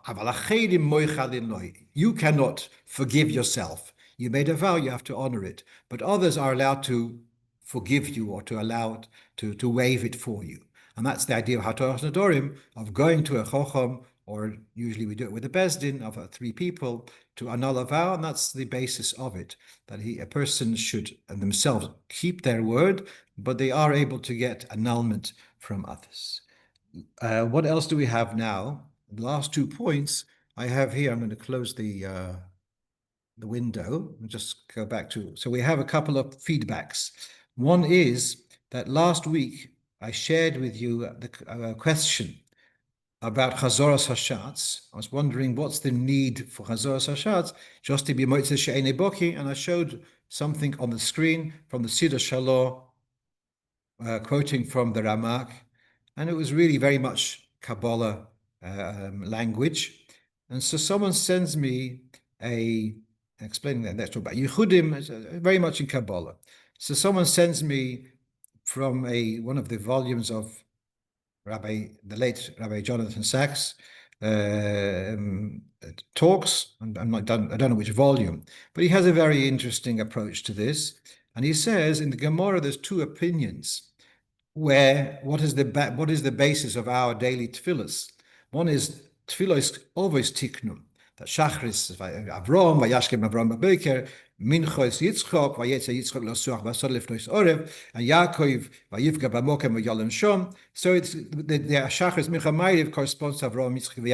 [SPEAKER 1] you cannot forgive yourself. You made a vow, you have to honor it. But others are allowed to forgive you or to allow it to waive it for you. And that's the idea of Haftorah Nedorim, of going to a Chacham, or usually we do it with a Bezdin of 3 people, to annul a vow, and that's the basis of it, that a person should themselves keep their word, but they are able to get annulment from others. What else do we have now? The last 2 points I have here, I'm going to close the window and just go back to, so we have a couple of feedbacks. One is that last week I shared with you the question about Chazoras Hashatz. I was wondering what's the need for Chazoras Hashatz, just to be Motzei She'enei Boki, and I showed something on the screen from the Siddur Shalom, quoting from the Ramak, and it was really very much Kabbalah language. And so someone sends me explaining that, that's about Yichudim, very much in Kabbalah. So someone sends me from one of the volumes of the late Rabbi Jonathan Sachs talks. I don't know which volume, but he has a very interesting approach to this. And he says in the Gemara there's 2 opinions what is the basis of our daily tefillos. One is tefillos always tiknum, that Shachris Avram, Vayashkem Avram Babeker, Minchos Yitzchok, Vayetze Yitzchok Losuach Vasod Lefnois Orev, and Yaakov Vayivka Bamokem V'Yolem Shom. So it's the Shachris Mincha Ma'ariv corresponds to Avram, Yitzchok, and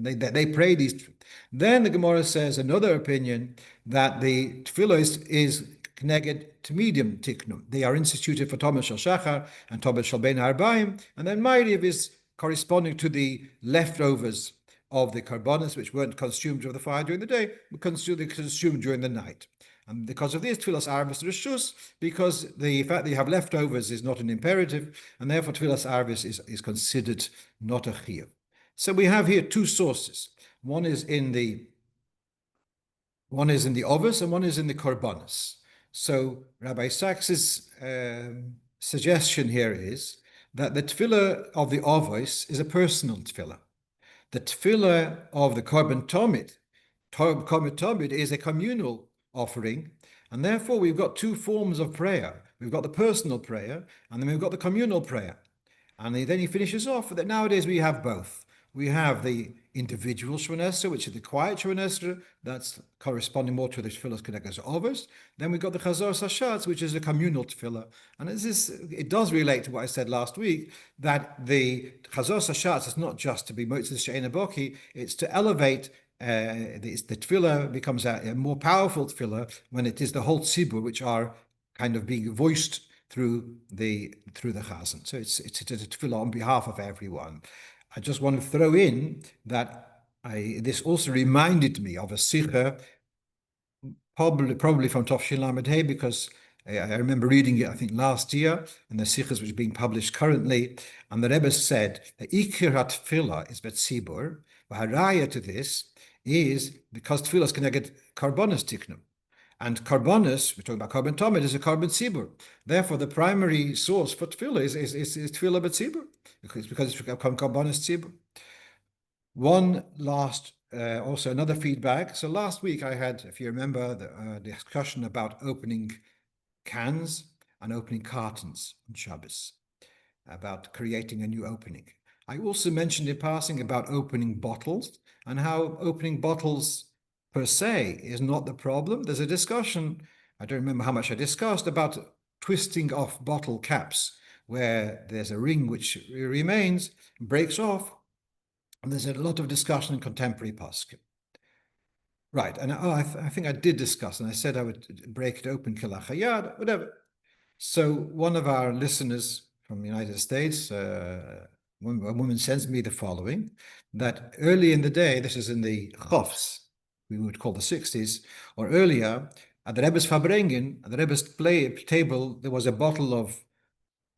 [SPEAKER 1] Yaakov. They pray these. Then the Gemara says another opinion that the tefillos is connected to medium tiknum. They are instituted for Tomer Shel Shachar and Tomer Shel Ben Arbaim, and then Ma'ariv is corresponding to the leftovers of the karbonos, which weren't consumed of the fire during the day, were consumed during the night. And because of this, tefillas arvis reshus, because the fact that you have leftovers is not an imperative, and therefore tefillas arvis is considered not a chiyuv. So we have here two sources. One is in the ovis and one is in the korbanos. So Rabbi Sachs's suggestion here is that the tefillah of the ovis is a personal tefillah. The tefillah of the korban tomid is a communal offering, and therefore we've got two forms of prayer. We've got the personal prayer, and then we've got the communal prayer. And then he finishes off that nowadays we have both. We have the individual Shemona Esrei, which is the quiet Shemona Esrei, that's corresponding more to the Tefillas Kenegas Ovos. Then we've got the Chazor Sashatz, which is a communal Tefillah. And it does relate to what I said last week, that the Chazor Sashatz is not just to be Motzis She'ena Boki, it's to elevate the Tefillah becomes a more powerful Tefillah when it is the whole Tzibur, which are kind of being voiced through the Chazan. So it's a tefillah on behalf of everyone. I just want to throw in that this also reminded me of a sikha, probably from Tov Shin Lamed Hey, because I remember reading it, I think, last year, and the sikhas which are being published currently, and the Rebbe said the ikir tefillah is betzibur. Haraya to this is because tefillas can get karbonos tiknum. And karbonos, we're talking about korban tomid, is a korban tzibur. Therefore, the primary source for tefillah is tefillah b'tzibur, because it's karbonos tzibur. One last, also another feedback. So last week I had, if you remember, the discussion about opening cans and opening cartons on Shabbos, about creating a new opening. I also mentioned in passing about opening bottles and how opening bottles per se is not the problem. There's a discussion, I don't remember how much I discussed, about twisting off bottle caps, where there's a ring which remains, breaks off, and there's a lot of discussion in contemporary poskim. Right, and I think I did discuss, and I said I would break it open, kilachayad, whatever. So one of our listeners from the United States, a woman sends me the following, that early in the day, this is in the chofs, we would call the 60s, or earlier, at the Rebbe's Farbrengen, at the Rebbe's table, there was a bottle of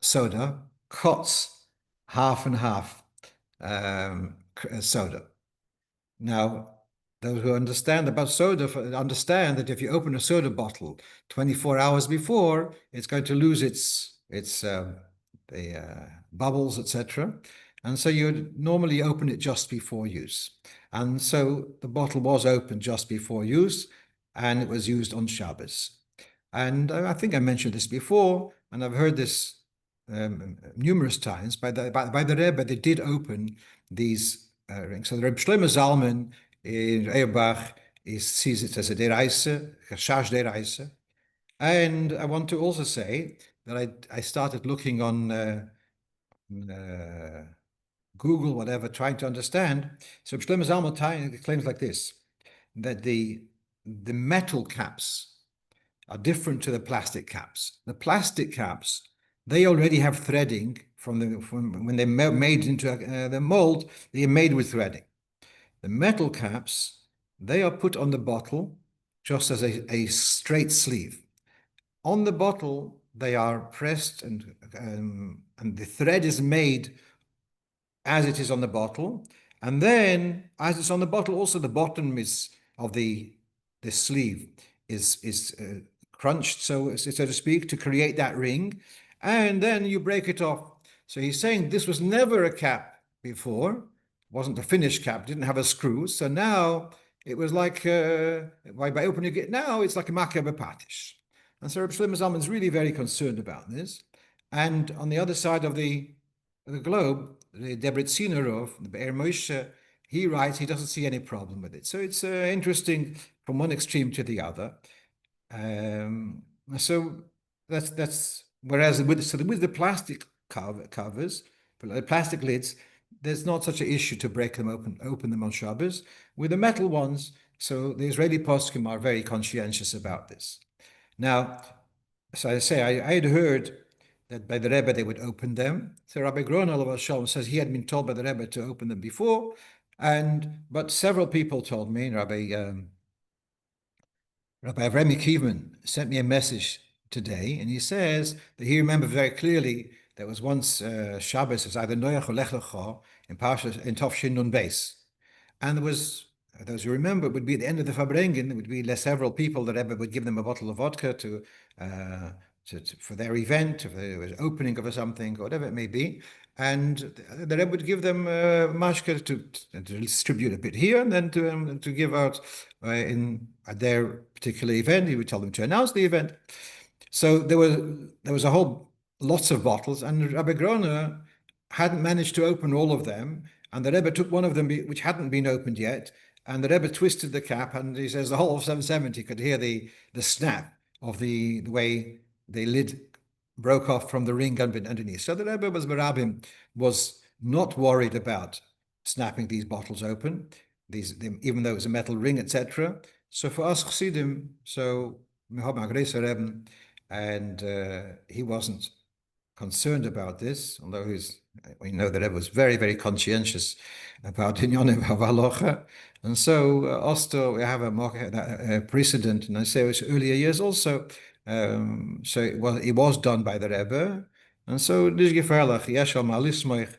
[SPEAKER 1] soda, Kotz, half and half soda. Now, those who understand about soda understand that if you open a soda bottle 24 hours before, it's going to lose its bubbles, etc. And so you normally open it just before use. And so the bottle was opened just before use, and it was used on Shabbos. And I think I mentioned this before, and I've heard this numerous times by the Rebbe. They did open these rings. So the Rebbe Shlomo Zalman in Eibach sees it as a deraisa, a shash deraisa. And I want to also say that I started looking on Google, whatever, trying to understand. So Shlomo Zalman claims like this, that the metal caps are different to the plastic caps. The plastic caps, they already have threading from when they're made into the mold, they are made with threading. The metal caps, they are put on the bottle just as a straight sleeve. On the bottle, they are pressed and the thread is made as it is on the bottle. And then, as it's on the bottle, also the bottom of the sleeve is crunched, so to speak, to create that ring. And then you break it off. So he's saying this was never a cap before. It wasn't a finished cap, didn't have a screw. So now it was like, by opening it now, it's like a makeh b'patish. And so Reb Shlomo Zalman is really very concerned about this. And on the other side of the globe, the Debretziner of the Be'er Moshe, he writes he doesn't see any problem with it. So it's interesting from one extreme to the other. So that's whereas with the plastic covers, plastic lids, there's not such an issue to break them open them on Shabbos. With the metal ones, so the Israeli poskim are very conscientious about this. Now, so I say I had heard that by the Rebbe they would open them. So Rabbi Gron alav shalom says he had been told by the Rebbe to open them before, But several people told me, Rabbi Avremi Kievman sent me a message today, and he says that he remembered very clearly there was once Shabbos, it was either Noach or Lech Lecha in Parshas in Tov Shin Nun Beis, and there was, those who remember, it would be at the end of the Farbrengen, there would be several people. The Rebbe would give them a bottle of vodka for their event, if there was opening of something, or whatever it may be. And the Rebbe would give them mashke to distribute a bit here, and then to give out at their particular event. He would tell them to announce the event. So there was a whole lots of bottles, and Rabbi Groner hadn't managed to open all of them, and the Rebbe took one of them which hadn't been opened yet, and the Rebbe twisted the cap, and he says the whole of 770 could hear the snap of the way the lid broke off from the ring underneath. So the Rebbe was not worried about snapping these bottles open, even though it was a metal ring, etc. So for us Chassidim, and he wasn't concerned about this, although we know that Rebbe was very, very conscientious about Inyanim of Halocho. And so also we have a precedent, and I say it was earlier years also. So it was done by the Rebbe, and so this gefährlich, Yeshal Malismoich.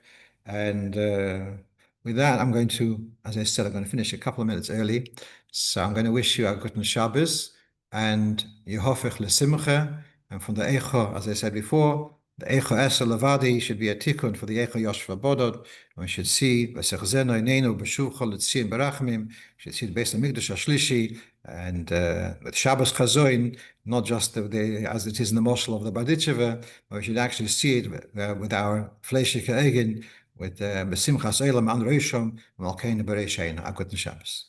[SPEAKER 1] And with that, I'm going to, as I said, I'm going to finish a couple of minutes early. So I'm going to wish you a good Shabbos and Yehofech Lesimcha. And from the Echo, as I said before, the Echo Esa Levadi should be a tikkun for the Echo Yoshva Bodod. We should see V'sechzeno Inenu B'shucha L'tzin Berachmim. Should see the Beis Hamikdash Ashlishi and with Shabbos Chazoin, not just as it is in the Moshel of the Badicheva, but we should actually see it with our Fleishike Egin, with Besimchas Eilam An Reishom Malkein Bereishein. A good Shabbos.